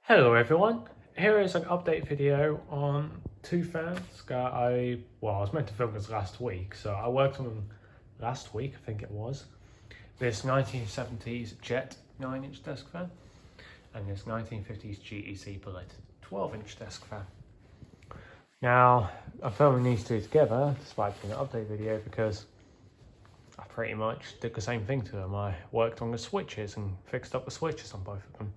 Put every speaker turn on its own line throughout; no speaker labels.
Hello everyone, here is an update video on two fans that I was meant to film this last week, so I worked on them last week, I think it was. This 1970s Jet 9-inch desk fan and this 1950s GEC Bullet 12-inch desk fan. Now, I'm filming these two together, despite being an update video, because I pretty much did the same thing to them. I worked on the switches and fixed up the switches on both of them.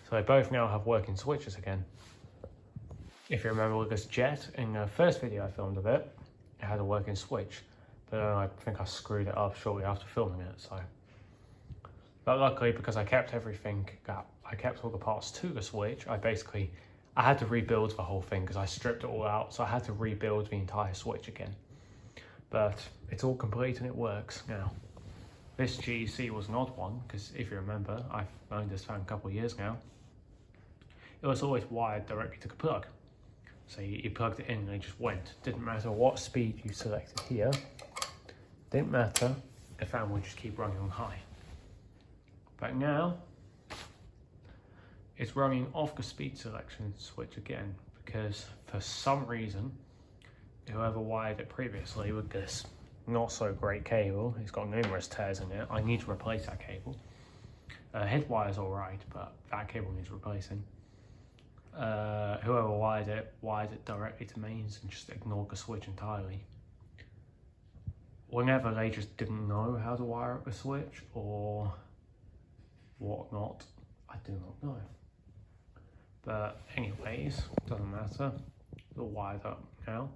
So they both now have working switches again. If you remember with this Jet, in the first video I filmed of it, it had a working switch, but then I think I screwed it up shortly after filming it, so. But luckily, because I kept everything, I kept all the parts to the switch, I had to rebuild the whole thing because I stripped it all out, so I had to rebuild the entire switch again. But it's all complete and it works now. This GEC was an odd one, because if you remember, I've owned this fan a couple of years now. It was always wired directly to the plug. So you plugged it in and it just went. Didn't matter what speed you selected here. Didn't matter, the fan would just keep running on high. But now, it's running off the speed selection switch again, because for some reason, whoever wired it previously with this not so great cable, it's got numerous tears in it, I need to replace that cable. Head wire's alright, but that cable needs replacing. Whoever wired it directly to mains and just ignored the switch entirely. Whenever they just didn't know how to wire up the switch or whatnot, I do not know. But anyways, doesn't matter, it's all wired up now.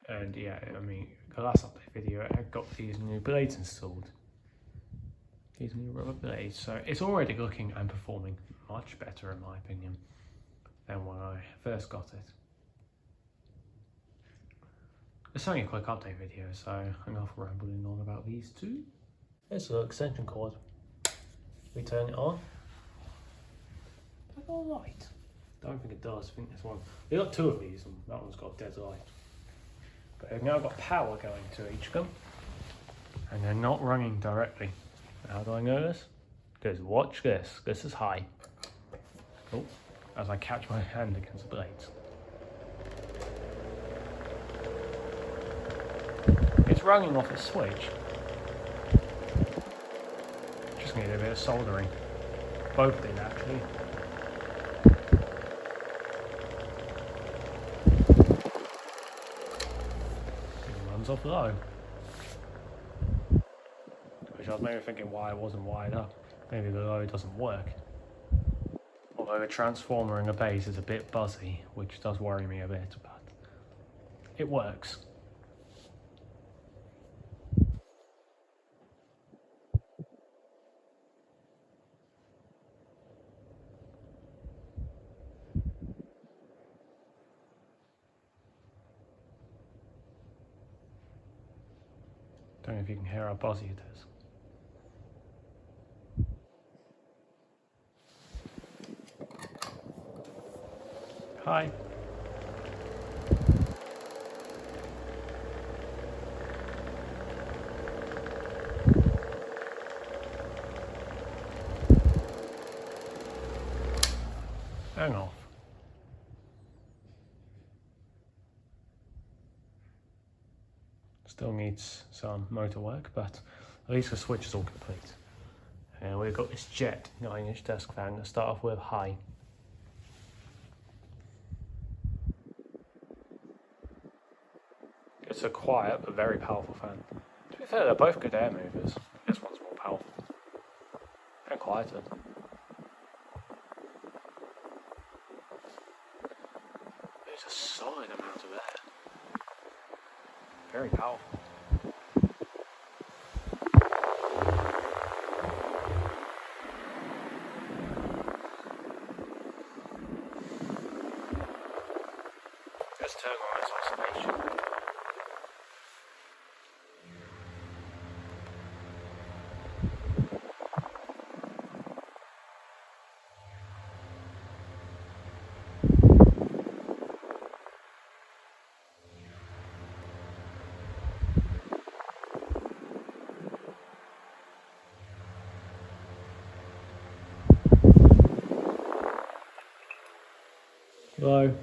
And yeah, I mean, the last update video I got these new blades installed. These new rubber blades, so it's already looking and performing much better in my opinion than when I first got it. It's only a quick update video, so enough rambling on about these two. Here's the extension cord. We turn it on. I got a light. Don't think it does. I think this one. We got two of these, and that one's got a dead light. But they've now got power going to each of them, and they're not running directly. How do I know this? Because watch this. This is high. Oh, as I catch my hand against the blades. It's running off a switch. Just need a bit of soldering. Both did actually. It runs off low. Which I was maybe thinking why it wasn't wired up. Maybe the low doesn't work. Although the transformer in the base is a bit buzzy, which does worry me a bit, but it works. Don't know if you can hear how buzzy it is. Hi. Hang off. Still needs some motor work, but at least the switch is all complete. And we've got this Jet 9-inch desk fan to start off with high. It's a quiet but very powerful fan. To be fair, they're both good air movers. This one's more powerful and quieter. There's a solid amount of air. Very powerful. Let's turn on its isolation. Low.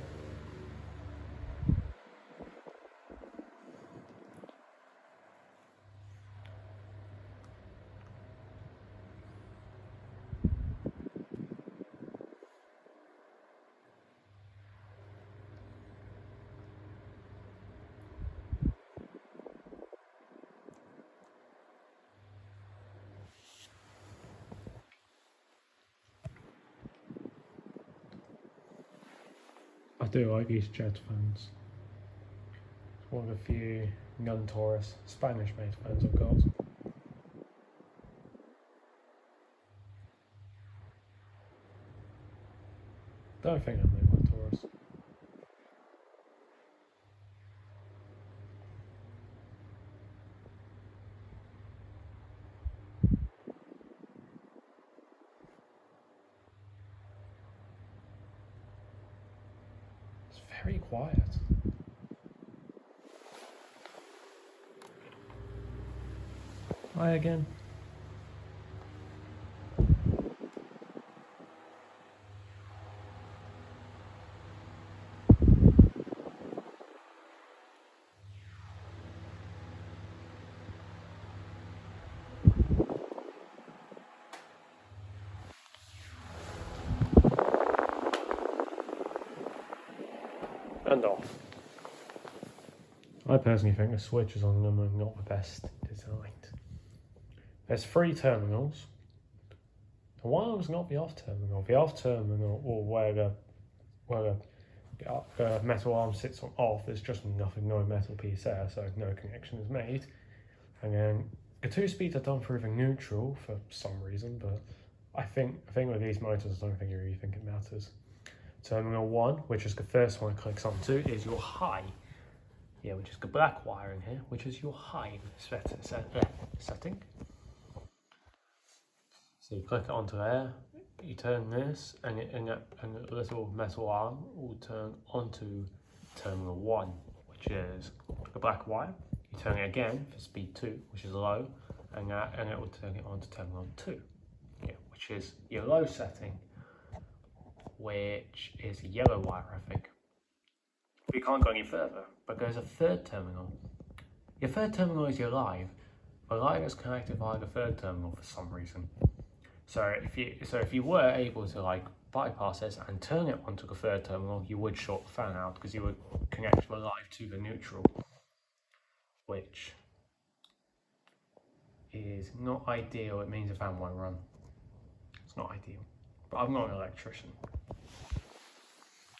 I do like these jet fans. It's one of the few non-Taurus Spanish-made fans I've got. Don't think I'm made by Taurus. It's very quiet. Hi again. And off. I personally think the switches on them are not the best designed. There's 3 terminals. And one of them's not the off terminal. The off terminal, or where the metal arm sits on off, there's just nothing, no metal piece there, so no connection is made. And then the 2 speeds are done through the neutral for some reason, but I think with these motors, I don't think you really think it matters. Terminal 1, which is the first one it clicks onto, is your high. Yeah, which is the black wire in here, which is your high setting. So you click it onto there, you turn this, and the little metal arm will turn onto terminal 1, which is the black wire. You turn it again for speed 2, which is low, and it will turn it onto terminal 2, yeah, which is your low setting, which is a yellow wire, I think. We can't go any further, but there's a 3rd terminal. Your 3rd terminal is your live. The live is connected via the 3rd terminal for some reason. So if you were able to like bypass this and turn it onto the 3rd terminal, you would short the fan out because you would connect the live to the neutral, which is not ideal. It means the fan won't run. It's not ideal, but I'm not an electrician.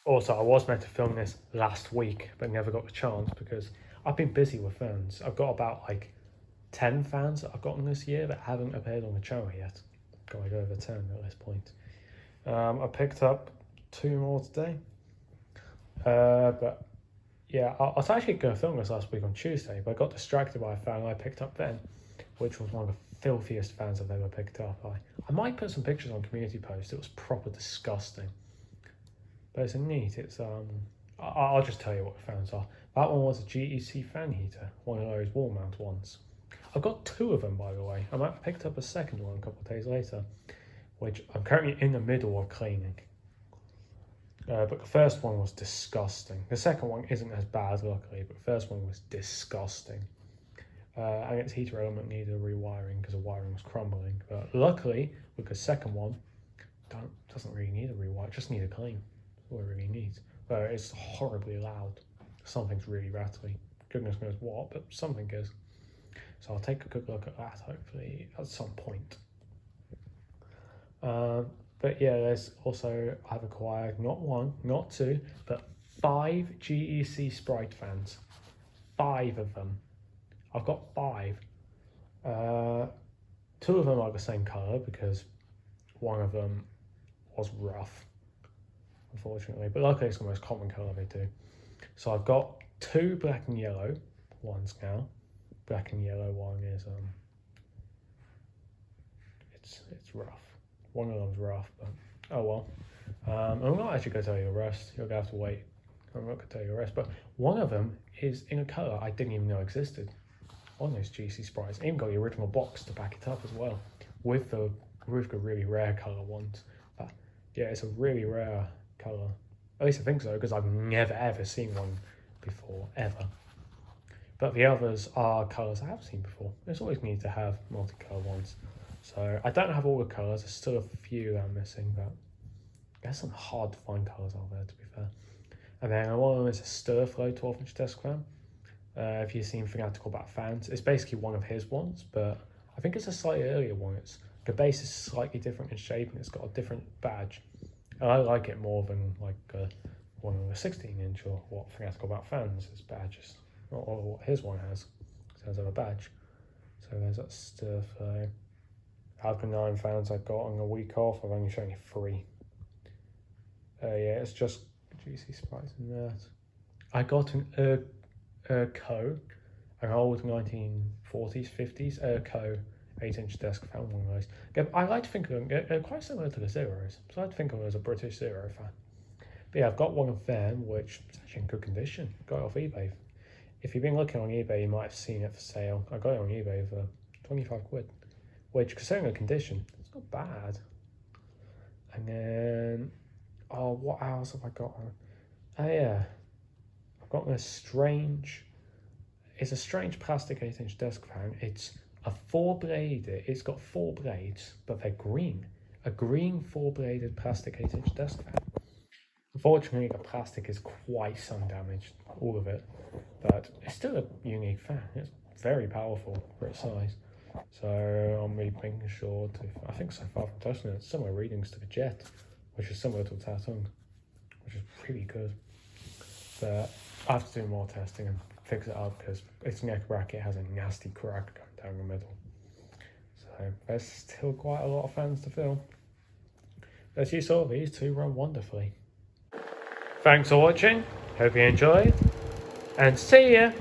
Also, I was meant to film this last week, but never got the chance because I've been busy with fans. I've got about like 10 fans that I've gotten this year that haven't appeared on the channel yet. Got like over 10 at this point. I picked up 2 more today. But yeah, I was actually going to film this last week on Tuesday, but I got distracted by a fan I picked up then, which was one of the filthiest fans I've ever picked up. I might put some pictures on community post. It was proper disgusting. But it's a neat, I'll just tell you what the fans are. That one was a GEC fan heater, one of those wall mount ones. I've got 2 of them, by the way. I might have picked up a second one a couple of days later, which I'm currently in the middle of cleaning. But the first one was disgusting. The second one isn't as bad, luckily, but the first one was disgusting. And its heater element needed a rewiring because the wiring was crumbling. But luckily, with the second one, doesn't really need a rewire, it just needs a clean. That's all it really needs. But it's horribly loud. Something's really rattly. Goodness knows what, but something is. So I'll take a good look at that, hopefully, at some point. But yeah, there's also, I've acquired not 1, not 2, but 5 GEC Sprite fans. 5 of them. I've got 5. 2 of them are the same colour because one of them was rough, unfortunately. But luckily it's the most common colour they do. So I've got 2 black and yellow ones now. Black and yellow one is it's rough. One of them's rough, but oh well. I'm not actually going to tell you the rest. You're going to have to wait. I'm not going to tell you the rest. But one of them is in a colour I didn't even know existed. On those GC Sprites. I even got the original box to back it up as well, with the really rare colour ones. But yeah, it's a really rare colour. At least I think so, because I've never ever seen one before, ever. But the others are colours I have seen before. It's always neat to have multicolour ones. So I don't have all the colours, there's still a few that I'm missing, but there's some hard to find colours out there, to be fair. And then one of them is a stir flow 12-inch desk fan. If you've seen Fanatical about fans, it's basically one of his ones, but I think it's a slightly earlier one. The base is slightly different in shape and it's got a different badge. And I like it more than like one of the 16-inch or what Fanatical about fans is badges, or what his one has. It has a badge. So there's that stir flow. Out of the 9 fans I got on a week off, I've only shown you 3. Yeah, it's just GEC sprites in that. I got an Urco, an old 1940s, 50s Urco 8-inch desk fan, one of those. I like to think of them, they're quite similar to the Zeros, so I like to think of them as a British Zero fan. But yeah, I've got one of them, which is actually in good condition. Got it off eBay. If you've been looking on eBay, you might have seen it for sale. I got it on eBay for 25 quid, which, considering the condition, it's not bad. And then, oh, what else have I got? Oh yeah, I've got it's a strange plastic 8-inch desk fan. It's a 4-bladed, it's got 4 blades, but they're green. A green 4-bladed plastic 8-inch desk fan. Unfortunately, the plastic is quite sun damaged, all of it, but it's still a unique fan. It's very powerful for its size. So I'm really making sure to, I think so far from testing it, similar readings to the Jet, which is similar to the Tatung, which is pretty good. But I have to do more testing and fix it up because its neck bracket has a nasty crack going down the middle. So there's still quite a lot of fans to fill. As you saw, these two run wonderfully. Thanks for watching, hope you enjoyed, and see ya!